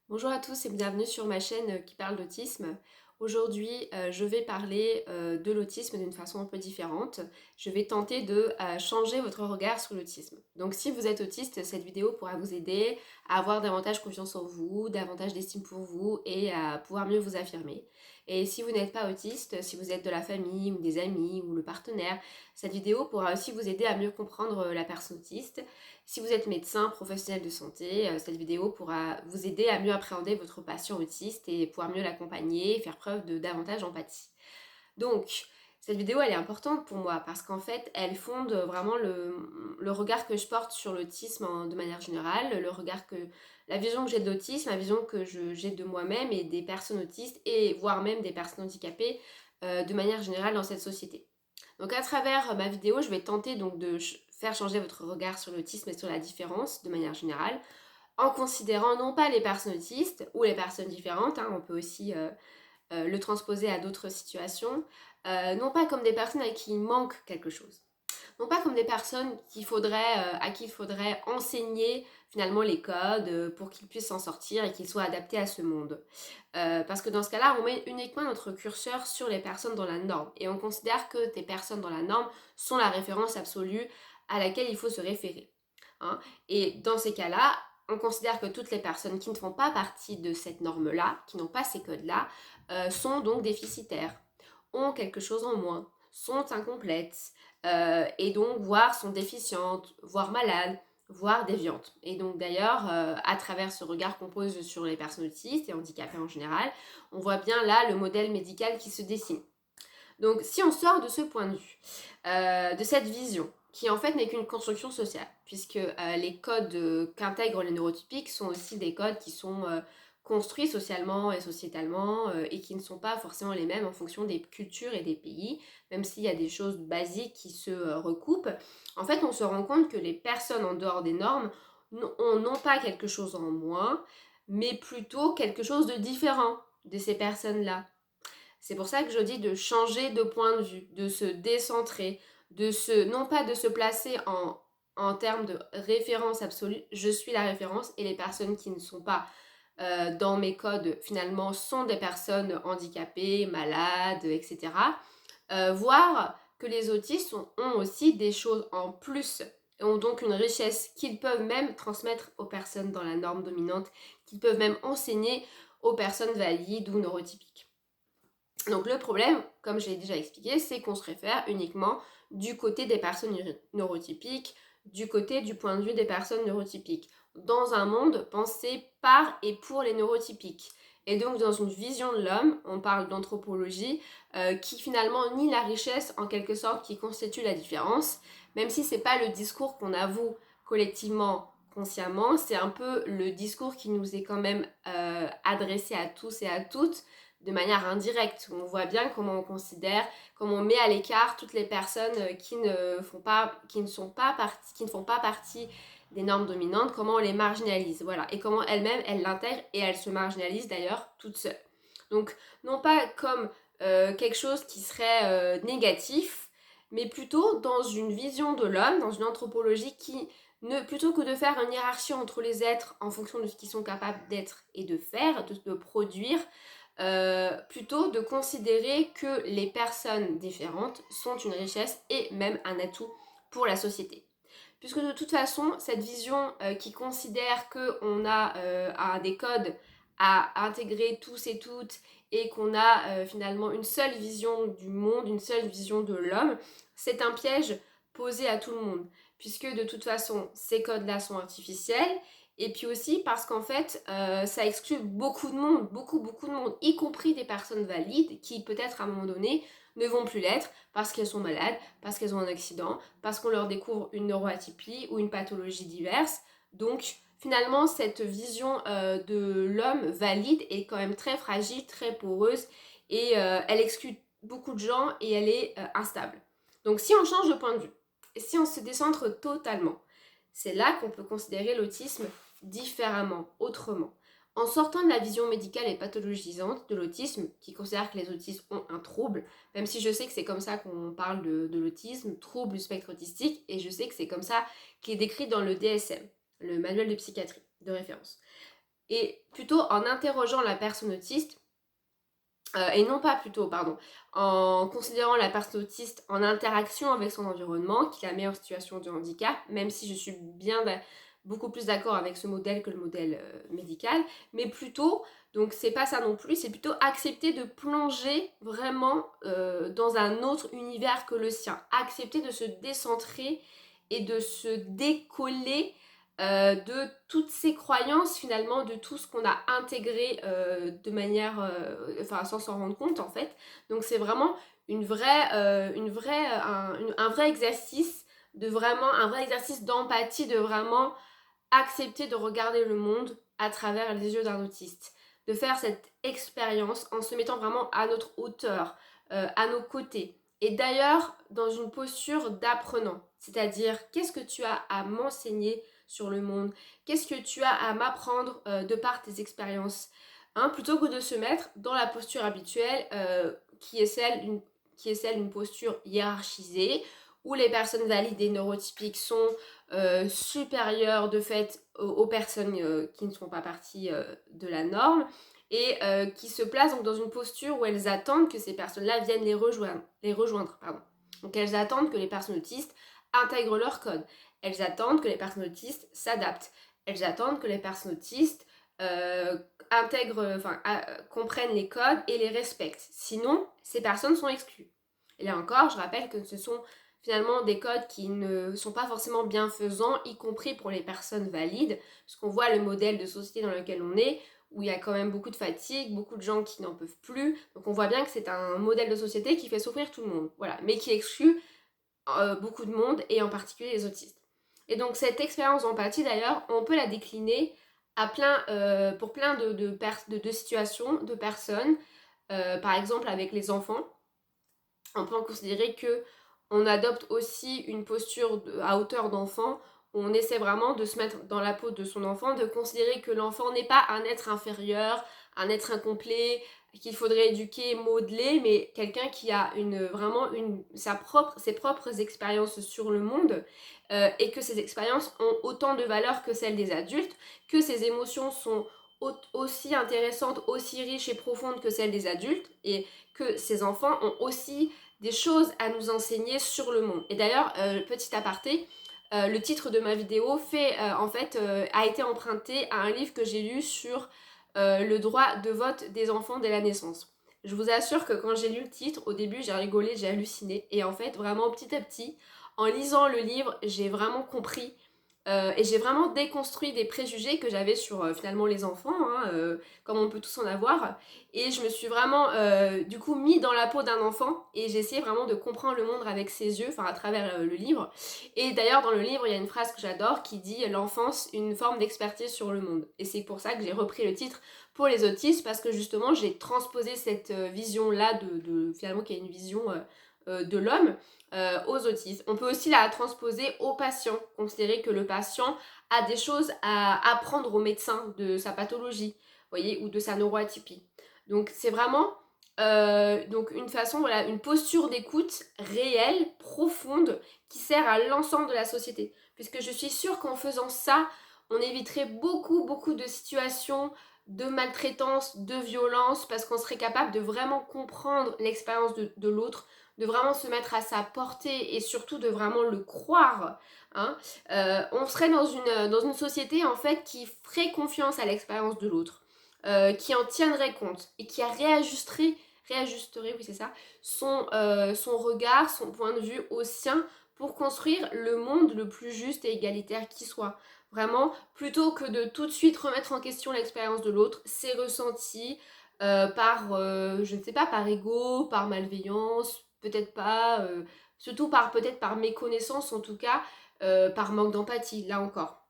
Bonjour à tous et bienvenue sur ma chaîne qui parle d'autisme. Aujourd'hui, je vais parler de l'autisme d'une façon un peu différente. Je vais tenter de changer votre regard sur l'autisme. Donc si vous êtes autiste, cette vidéo pourra vous aider à avoir davantage confiance en vous, davantage d'estime pour vous et à pouvoir mieux vous affirmer. Et si vous n'êtes pas autiste, si vous êtes de la famille ou des amis ou le partenaire, cette vidéo pourra aussi vous aider à mieux comprendre la personne autiste. Si vous êtes médecin, professionnel de santé, cette vidéo pourra vous aider à mieux appréhender votre patient autiste et pouvoir mieux l'accompagner et faire preuve de davantage d'empathie. Donc, cette vidéo, elle est importante pour moi parce qu'en fait, elle fonde vraiment le regard que je porte sur l'autisme de manière générale, la vision que j'ai de l'autisme, la vision que j'ai de moi-même et des personnes autistes et voire même des personnes handicapées de manière générale dans cette société. Donc à travers ma vidéo, je vais tenter donc de faire changer votre regard sur l'autisme et sur la différence de manière générale, en considérant non pas les personnes autistes ou les personnes différentes, hein, on peut aussi le transposer à d'autres situations, non pas comme des personnes à qui il manque quelque chose, non pas comme des personnes à qui il faudrait enseigner finalement les codes pour qu'ils puissent s'en sortir et qu'ils soient adaptés à ce monde. Parce que dans ce cas-là, on met uniquement notre curseur sur les personnes dans la norme et on considère que des personnes dans la norme sont la référence absolue à laquelle il faut se référer, hein. Et dans ces cas-là, on considère que toutes les personnes qui ne font pas partie de cette norme-là, qui n'ont pas ces codes-là, sont donc déficitaires, ont quelque chose en moins, sont incomplètes, et donc voire sont déficientes, voire malades, voire déviantes. Et donc d'ailleurs, à travers ce regard qu'on pose sur les personnes autistes et handicapées en général, on voit bien là le modèle médical qui se dessine. Donc si on sort de ce point de vue, de cette vision, qui en fait n'est qu'une construction sociale, puisque les codes qu'intègrent les neurotypiques sont aussi des codes qui sont construits socialement et sociétalement et qui ne sont pas forcément les mêmes en fonction des cultures et des pays, même s'il y a des choses basiques qui se recoupent. En fait, on se rend compte que les personnes en dehors des normes ont non pas quelque chose en moins, mais plutôt quelque chose de différent de ces personnes-là. C'est pour ça que je dis de changer de point de vue, de se décentrer, non pas de se placer en termes de référence absolue, je suis la référence et les personnes qui ne sont pas dans mes codes finalement sont des personnes handicapées, malades, etc. Voir que les autistes ont aussi des choses en plus et ont donc une richesse qu'ils peuvent même transmettre aux personnes dans la norme dominante, qu'ils peuvent même enseigner aux personnes valides ou neurotypiques. Donc le problème, comme je l'ai déjà expliqué, c'est qu'on se réfère uniquement du côté des personnes neurotypiques, du côté du point de vue des personnes neurotypiques, dans un monde pensé par et pour les neurotypiques. Et donc dans une vision de l'homme, on parle d'anthropologie, qui finalement nie la richesse en quelque sorte qui constitue la différence, même si c'est pas le discours qu'on avoue collectivement, consciemment, c'est un peu le discours qui nous est quand même adressé à tous et à toutes, de manière indirecte. On voit bien comment on considère, comment on met à l'écart toutes les personnes qui ne font pas partie des normes dominantes, comment on les marginalise, voilà, et comment elles-mêmes, elles l'intègrent et elles se marginalisent d'ailleurs toutes seules. Donc, non pas comme quelque chose qui serait négatif, mais plutôt dans une vision de l'homme, dans une anthropologie qui, plutôt que de faire une hiérarchie entre les êtres en fonction de ce qu'ils sont capables d'être et de faire, de produire, plutôt de considérer que les personnes différentes sont une richesse et même un atout pour la société. Puisque de toute façon, cette vision qui considère qu'on a des codes à intégrer tous et toutes et qu'on a finalement une seule vision du monde, une seule vision de l'homme, c'est un piège posé à tout le monde. Puisque de toute façon, ces codes-là sont artificiels et puis aussi parce qu'en fait, ça exclut beaucoup de monde, beaucoup de monde, y compris des personnes valides qui peut-être à un moment donné ne vont plus l'être parce qu'elles sont malades, parce qu'elles ont un accident, parce qu'on leur découvre une neuroatypie ou une pathologie diverse. Donc finalement, cette vision de l'homme valide est quand même très fragile, très poreuse et elle exclut beaucoup de gens et elle est instable. Donc si on change de point de vue, si on se décentre totalement, c'est là qu'on peut considérer l'autisme différemment, autrement. En sortant de la vision médicale et pathologisante de l'autisme, qui considère que les autistes ont un trouble, même si je sais que c'est comme ça qu'on parle de l'autisme, trouble du spectre autistique, et je sais que c'est comme ça qui est décrit dans le DSM, le manuel de psychiatrie de référence. et plutôt en interrogeant la personne autiste, et non pas plutôt, pardon, en considérant la personne autiste en interaction avec son environnement, qui la met en situation de handicap, même si je suis beaucoup plus d'accord avec ce modèle que le modèle médical, mais plutôt, donc c'est pas ça non plus, c'est plutôt accepter de plonger vraiment dans un autre univers que le sien, accepter de se décentrer et de se décoller de toutes ces croyances finalement, de tout ce qu'on a intégré de manière, enfin sans s'en rendre compte en fait. Donc c'est vraiment un vrai exercice un vrai exercice d'empathie, de vraiment accepter de regarder le monde à travers les yeux d'un autiste, de faire cette expérience en se mettant vraiment à notre hauteur, à nos côtés. Et d'ailleurs, dans une posture d'apprenant, c'est-à-dire qu'est-ce que tu as à m'enseigner sur le monde, qu'est-ce que tu as à m'apprendre de par tes expériences, hein, plutôt que de se mettre dans la posture habituelle qui est celle d'une posture hiérarchisée, où les personnes valides et neurotypiques sont supérieures de fait aux personnes qui ne font pas partie de la norme, et qui se placent donc dans une posture où elles attendent que ces personnes-là viennent les rejoindre, pardon. Donc elles attendent que les personnes autistes intègrent leur code. Elles attendent que les personnes autistes s'adaptent. Elles attendent que les personnes autistes comprennent les codes et les respectent. Sinon, ces personnes sont exclues. Et là encore, je rappelle que ce sont finalement des codes qui ne sont pas forcément bienfaisants, y compris pour les personnes valides, parce qu'on voit le modèle de société dans lequel on est, où il y a quand même beaucoup de fatigue, beaucoup de gens qui n'en peuvent plus, donc on voit bien que c'est un modèle de société qui fait souffrir tout le monde, voilà, mais qui exclut beaucoup de monde, et en particulier les autistes. Et donc cette expérience d'empathie d'ailleurs, on peut la décliner pour plein de situations, de personnes, par exemple avec les enfants. On peut en considérer que on adopte aussi une posture à hauteur d'enfant, où on essaie vraiment de se mettre dans la peau de son enfant, de considérer que l'enfant n'est pas un être inférieur, un être incomplet, qu'il faudrait éduquer, modeler, mais quelqu'un qui a ses propres expériences sur le monde, et que ces expériences ont autant de valeur que celles des adultes, que ses émotions sont aussi intéressantes, aussi riches et profondes que celles des adultes, et que ces enfants ont aussi des choses à nous enseigner sur le monde. Et d'ailleurs, petit aparté, le titre de ma vidéo a été emprunté à un livre que j'ai lu sur le droit de vote des enfants dès la naissance. Je vous assure que quand j'ai lu le titre, au début j'ai rigolé, j'ai halluciné, et en fait vraiment petit à petit, en lisant le livre, j'ai vraiment compris et j'ai vraiment déconstruit des préjugés que j'avais sur finalement les enfants, hein, comme on peut tous en avoir. Et je me suis vraiment du coup mis dans la peau d'un enfant, et j'ai essayé vraiment de comprendre le monde avec ses yeux, enfin à travers le livre. Et d'ailleurs dans le livre il y a une phrase que j'adore qui dit l'enfance, une forme d'expertise sur le monde. Et c'est pour ça que j'ai repris le titre pour les autistes, parce que justement j'ai transposé cette vision-là finalement qui est une vision de l'homme aux autistes. On peut aussi la transposer aux patients, considérer que le patient a des choses à apprendre au médecin de sa pathologie, voyez, ou de sa neuroatypie. Donc c'est vraiment donc une façon, voilà, une posture d'écoute réelle, profonde, qui sert à l'ensemble de la société. Puisque je suis sûre qu'en faisant ça, on éviterait beaucoup de situations de maltraitance, de violence, parce qu'on serait capable de vraiment comprendre l'expérience de l'autre, de vraiment se mettre à sa portée, et surtout de vraiment le croire, hein. On serait dans une société en fait qui ferait confiance à l'expérience de l'autre, qui en tiendrait compte et qui réajusterait, oui c'est ça, son regard, son point de vue au sien, pour construire le monde le plus juste et égalitaire qui soit. Vraiment, plutôt que de tout de suite remettre en question l'expérience de l'autre, ses ressentis, je ne sais pas, par ego, par malveillance, peut-être pas, surtout peut-être par méconnaissance, en tout cas, par manque d'empathie, là encore.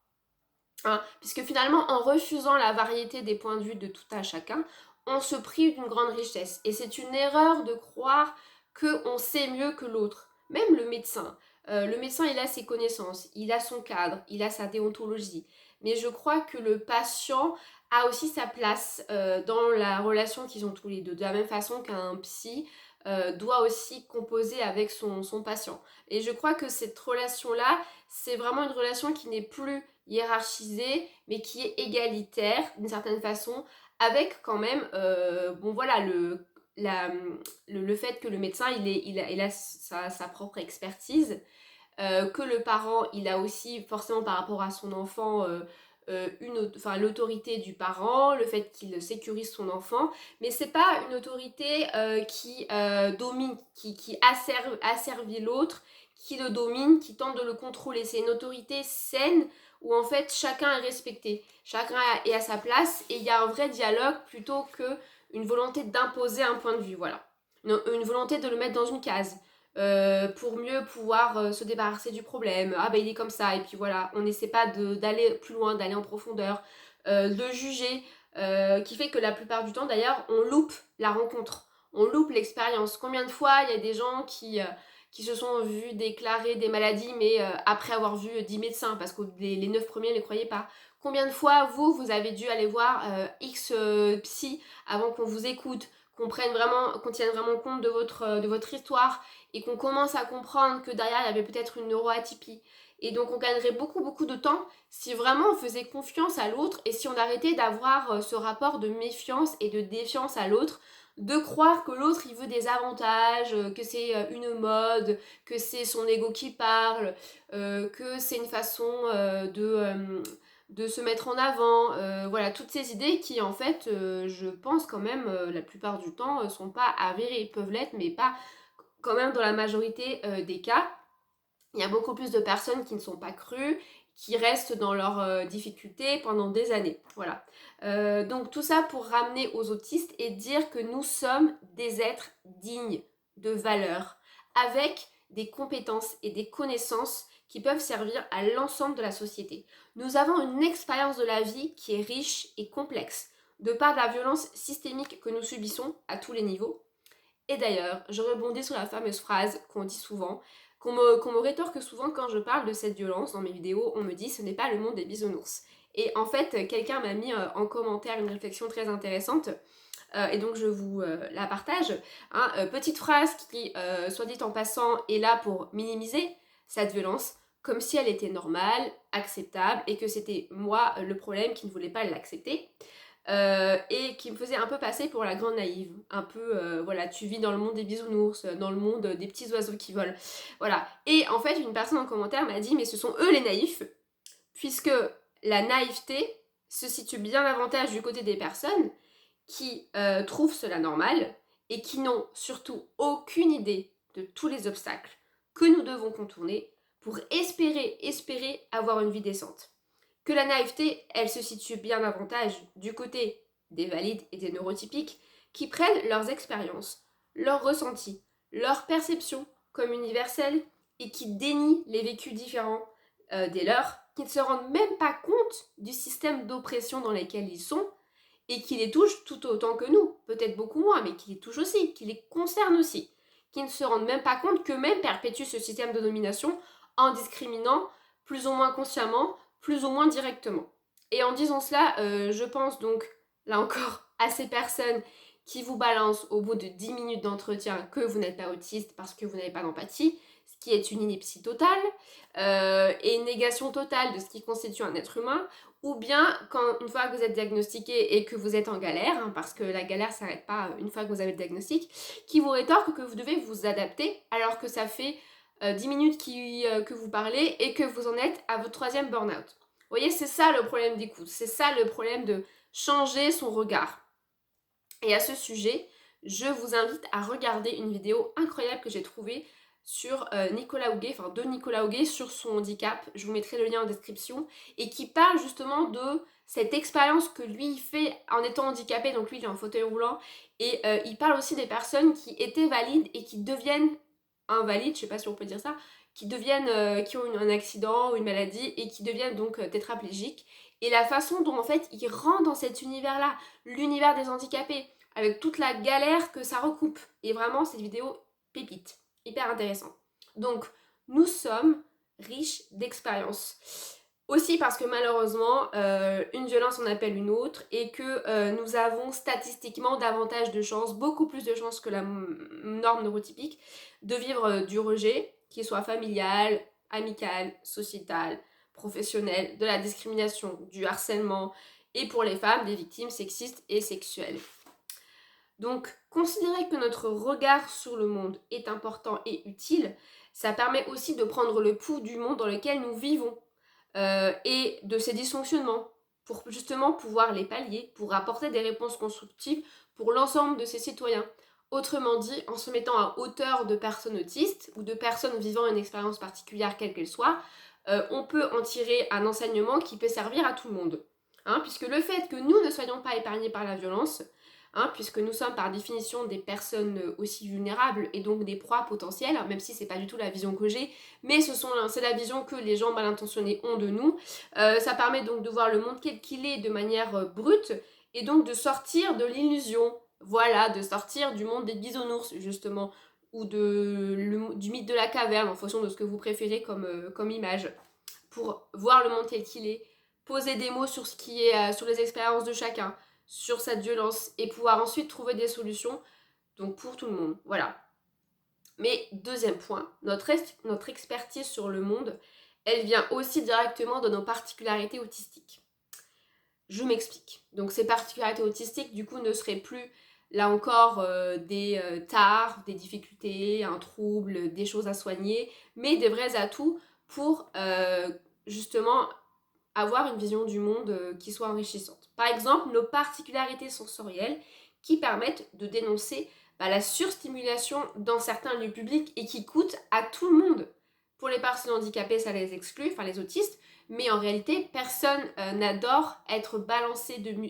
Hein, puisque finalement, en refusant la variété des points de vue de tout un chacun, on se prive d'une grande richesse. Et c'est une erreur de croire qu'on sait mieux que l'autre. Même le médecin. Le médecin, il a ses connaissances, il a son cadre, il a sa déontologie. Mais je crois que le patient a aussi sa place dans la relation qu'ils ont tous les deux. De la même façon qu'un psy doit aussi composer avec son patient. Et je crois que cette relation-là, c'est vraiment une relation qui n'est plus hiérarchisé, mais qui est égalitaire d'une certaine façon, avec quand même, bon voilà, la, le fait que le médecin, il a sa propre expertise, que le parent, il a aussi forcément par rapport à son enfant l'autorité du parent, le fait qu'il sécurise son enfant, mais c'est pas une autorité qui domine, qui asservit l'autre, qui le domine, qui tente de le contrôler. C'est une autorité saine où en fait chacun est respecté, chacun est à sa place et il y a un vrai dialogue plutôt que une volonté d'imposer un point de vue, voilà. Une volonté de le mettre dans une case. Pour mieux pouvoir se débarrasser du problème. Ah ben il est comme ça, et puis voilà, on n'essaie pas d'aller plus loin, d'aller en profondeur, de juger, qui fait que la plupart du temps d'ailleurs, on loupe la rencontre, on loupe l'expérience. Combien de fois il y a des gens qui se sont vus déclarer des maladies, mais après avoir vu 10 médecins, parce que les 9 premiers ne les croyaient pas. Combien de fois, vous avez dû aller voir X psy avant qu'on vous écoute, qu'on tienne vraiment compte de votre histoire, et qu'on commence à comprendre que derrière il y avait peut-être une neuroatypie. Et donc on gagnerait beaucoup de temps si vraiment on faisait confiance à l'autre et si on arrêtait d'avoir ce rapport de méfiance et de défiance à l'autre, de croire que l'autre il veut des avantages, que c'est une mode, que c'est son ego qui parle, que c'est une façon de se mettre en avant, voilà, toutes ces idées qui en fait, je pense quand même, la plupart du temps, sont pas avérées, peuvent l'être, mais pas quand même dans la majorité des cas. Il y a beaucoup plus de personnes qui ne sont pas crues, qui restent dans leurs difficultés pendant des années. Voilà. Donc tout ça pour ramener aux autistes et dire que nous sommes des êtres dignes de valeur, avec des compétences et des connaissances qui peuvent servir à l'ensemble de la société. Nous avons une expérience de la vie qui est riche et complexe, de par la violence systémique que nous subissons à tous les niveaux. Et d'ailleurs, je rebondis sur la fameuse phrase qu'on dit souvent, qu'on me rétorque souvent quand je parle de cette violence dans mes vidéos. On me dit ce n'est pas le monde des bisounours. Et en fait, quelqu'un m'a mis en commentaire une réflexion très intéressante, et donc je vous la partage. Hein. Petite phrase qui, soit dit en passant, est là pour minimiser cette violence, comme si elle était normale, acceptable, et que c'était moi le problème qui ne voulait pas l'accepter. Et qui me faisait un peu passer pour la grande naïve. Un peu, voilà, tu vis dans le monde des bisounours, dans le monde des petits oiseaux qui volent. Voilà. Et en fait, une personne en commentaire m'a dit, mais ce sont eux les naïfs, puisque la naïveté se situe bien davantage du côté des personnes qui trouvent cela normal et qui n'ont surtout aucune idée de tous les obstacles que nous devons contourner pour espérer avoir une vie décente. Que la naïveté, elle se situe bien davantage du côté des valides et des neurotypiques qui prennent leurs expériences, leurs ressentis, leurs perceptions comme universelles et qui dénient les vécus différents des leurs, qui ne se rendent même pas compte du système d'oppression dans lequel ils sont et qui les touche tout autant que nous, peut-être beaucoup moins, mais qui les touche aussi, qui les concerne aussi, qui ne se rendent même pas compte qu'eux-mêmes perpétuent ce système de domination en discriminant plus ou moins consciemment, plus ou moins directement. Et en disant cela, je pense donc, là encore, à ces personnes qui vous balancent au bout de 10 minutes d'entretien que vous n'êtes pas autiste parce que vous n'avez pas d'empathie, ce qui est une ineptie totale, et une négation totale de ce qui constitue un être humain, ou bien quand une fois que vous êtes diagnostiqué et que vous êtes en galère, hein, parce que la galère s'arrête pas une fois que vous avez le diagnostic, qui vous rétorque que vous devez vous adapter alors que ça fait 10 minutes que vous parlez et que vous en êtes à votre 3e burn-out. Vous voyez, c'est ça le problème d'écoute, c'est ça le problème de changer son regard. Et à ce sujet, je vous invite à regarder une vidéo incroyable que j'ai trouvée sur Nicolas Houguet, enfin de Nicolas Houguet sur son handicap. Je vous mettrai le lien en description, et qui parle justement de cette expérience que lui il fait en étant handicapé. Donc lui il est en fauteuil roulant, et il parle aussi des personnes qui étaient valides et qui deviennent invalides, je sais pas si on peut dire ça, qui ont un accident ou une maladie et qui deviennent donc tétraplégiques. Et la façon dont en fait il rentre dans cet univers-là, l'univers des handicapés, avec toute la galère que ça recoupe. Et vraiment, cette vidéo pépite, hyper intéressant. Donc, nous sommes riches d'expérience. Aussi parce que malheureusement, une violence en appelle une autre, et que nous avons statistiquement davantage de chances, beaucoup plus de chances que la norme neurotypique, de vivre du rejet, qu'il soit familial, amical, sociétal, professionnel, de la discrimination, du harcèlement, et pour les femmes, des victimes sexistes et sexuelles. Donc, considérer que notre regard sur le monde est important et utile, ça permet aussi de prendre le pouls du monde dans lequel nous vivons et de ses dysfonctionnements pour justement pouvoir les pallier, pour apporter des réponses constructives pour l'ensemble de ses citoyens. Autrement dit, en se mettant à hauteur de personnes autistes ou de personnes vivant une expérience particulière quelle qu'elle soit, on peut en tirer un enseignement qui peut servir à tout le monde. Hein, puisque le fait que nous ne soyons pas épargnés par la violence, hein, puisque nous sommes par définition des personnes aussi vulnérables et donc des proies potentielles, même si c'est pas du tout la vision que j'ai, mais c'est la vision que les gens mal intentionnés ont de nous. Ça permet donc de voir le monde tel qu'il est de manière brute et donc de sortir de l'illusion, voilà, de sortir du monde des bisounours justement, ou du mythe de la caverne en fonction de ce que vous préférez comme image, pour voir le monde tel qu'il est, poser des mots sur ce qui est sur les expériences de chacun, sur cette violence et pouvoir ensuite trouver des solutions donc pour tout le monde. Voilà. Mais deuxième point, notre expertise sur le monde, elle vient aussi directement de nos particularités autistiques. Je m'explique. Donc ces particularités autistiques du coup ne seraient plus là encore des tares, des difficultés, un trouble, des choses à soigner, mais des vrais atouts pour justement avoir une vision du monde qui soit enrichissante. Par exemple, nos particularités sensorielles qui permettent de dénoncer la surstimulation dans certains lieux publics et qui coûtent à tout le monde. Pour les personnes handicapées, ça les exclut, enfin les autistes, mais en réalité, personne n'adore être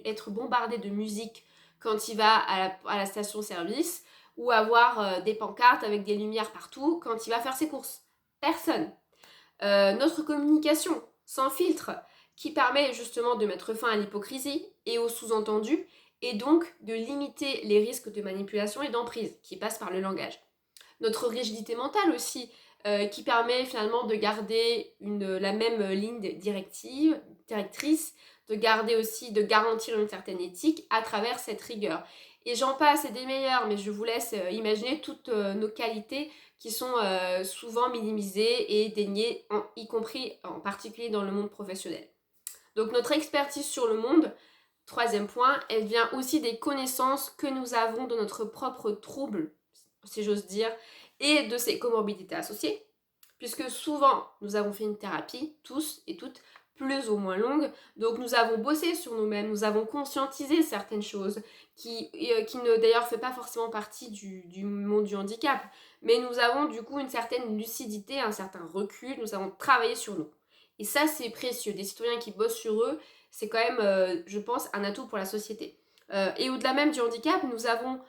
être bombardé de musique quand il va à la station-service ou avoir des pancartes avec des lumières partout quand il va faire ses courses. Personne. Notre communication sans filtre qui permet justement de mettre fin à l'hypocrisie et aux sous-entendus et donc de limiter les risques de manipulation et d'emprise qui passent par le langage. Notre rigidité mentale aussi qui permet finalement de garder la même ligne directrice, de garantir une certaine éthique à travers cette rigueur. Et j'en passe, c'est des meilleurs, mais je vous laisse imaginer toutes nos qualités qui sont souvent minimisées et déniées, y compris en particulier dans le monde professionnel. Donc notre expertise sur le monde, troisième point, elle vient aussi des connaissances que nous avons de notre propre trouble, si j'ose dire, et de ses comorbidités associées, puisque souvent nous avons fait une thérapie, tous et toutes, plus ou moins longue, donc nous avons bossé sur nous-mêmes, nous avons conscientisé certaines choses qui ne d'ailleurs fait pas forcément partie du monde du handicap, mais nous avons du coup une certaine lucidité, un certain recul, nous avons travaillé sur nous. Et ça c'est précieux, des citoyens qui bossent sur eux, c'est quand même, je pense, un atout pour la société. Et au-delà même du handicap, nous avons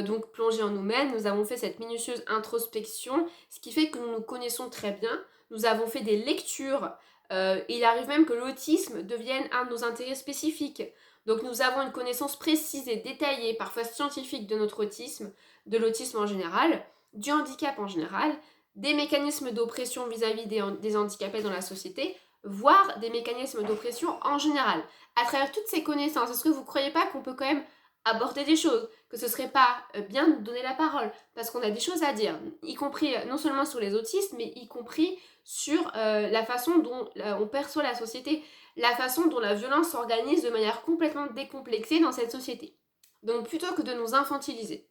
donc plongé en nous-mêmes, nous avons fait cette minutieuse introspection, ce qui fait que nous nous connaissons très bien, nous avons fait des lectures, et il arrive même que l'autisme devienne un de nos intérêts spécifiques. Donc nous avons une connaissance précise et détaillée, parfois scientifique, de notre autisme, de l'autisme en général, du handicap en général, des mécanismes d'oppression vis-à-vis des handicapés dans la société, voire des mécanismes d'oppression en général. À travers toutes ces connaissances, est-ce que vous ne croyez pas qu'on peut quand même aborder des choses, que ce serait pas bien de donner la parole, parce qu'on a des choses à dire, y compris non seulement sur les autistes, mais y compris sur la façon dont on perçoit la société, la façon dont la violence s'organise de manière complètement décomplexée dans cette société. Donc plutôt que de nous infantiliser,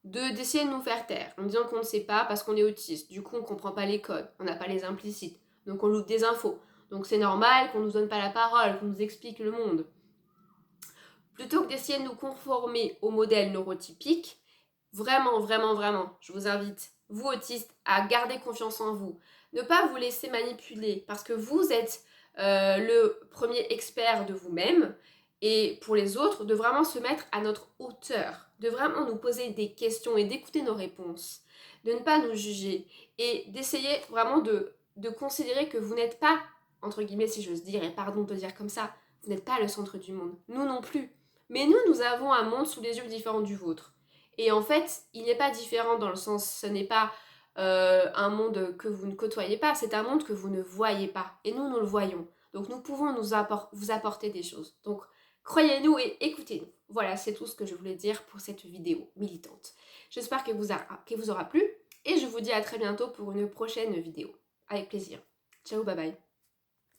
d'essayer de nous faire taire, en disant qu'on ne sait pas parce qu'on est autiste, du coup on comprend pas les codes, on n'a pas les implicites, donc on loupe des infos, donc c'est normal qu'on nous donne pas la parole, qu'on nous explique le monde. Plutôt que d'essayer de nous conformer au modèle neurotypique, vraiment, vraiment, vraiment, je vous invite, vous autistes, à garder confiance en vous. Ne pas vous laisser manipuler parce que vous êtes le premier expert de vous-même et pour les autres, de vraiment se mettre à notre hauteur, de vraiment nous poser des questions et d'écouter nos réponses, de ne pas nous juger et d'essayer vraiment de considérer que vous n'êtes pas, entre guillemets si j'ose dire, et pardon de dire comme ça, vous n'êtes pas le centre du monde, nous non plus. Mais nous avons un monde sous les yeux différent du vôtre. Et en fait, il n'est pas différent dans le sens, ce n'est pas un monde que vous ne côtoyez pas, c'est un monde que vous ne voyez pas. Et nous le voyons. Donc nous pouvons vous apporter des choses. Donc croyez-nous et écoutez-nous. Voilà, c'est tout ce que je voulais dire pour cette vidéo militante. J'espère qu'elle vous aura plu. Et je vous dis à très bientôt pour une prochaine vidéo. Avec plaisir. Ciao, bye bye.